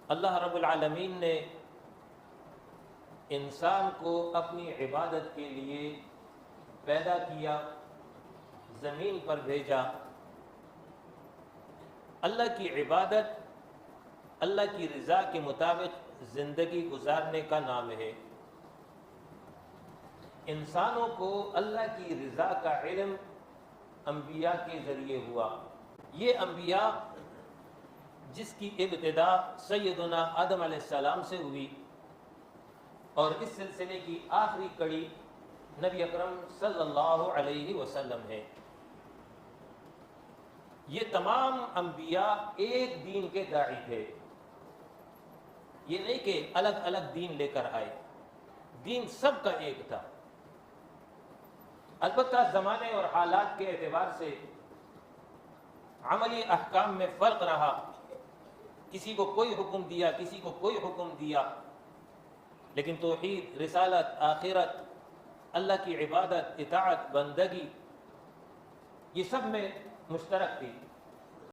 اللہ رب العالمین نے انسان کو اپنی عبادت کے لیے پیدا کیا، زمین پر بھیجا۔ اللہ کی عبادت اللہ کی رضا کے مطابق زندگی گزارنے کا نام ہے۔ انسانوں کو اللہ کی رضا کا علم انبیاء کے ذریعے ہوا۔ یہ انبیاء جس کی ابتدا سیدنا آدم علیہ السلام سے ہوئی، اور اس سلسلے کی آخری کڑی نبی اکرم صلی اللہ علیہ وسلم ہے۔ یہ تمام انبیاء ایک دین کے داعی تھے۔ یہ نہیں کہ الگ الگ دین لے کر آئے، دین سب کا ایک تھا۔ البتہ زمانے اور حالات کے اعتبار سے عملی احکام میں فرق رہا، کسی کو کوئی حکم دیا، کسی کو کوئی حکم دیا، لیکن توحید، رسالت، آخرت، اللہ کی عبادت، اطاعت، بندگی، یہ سب میں مشترک تھی۔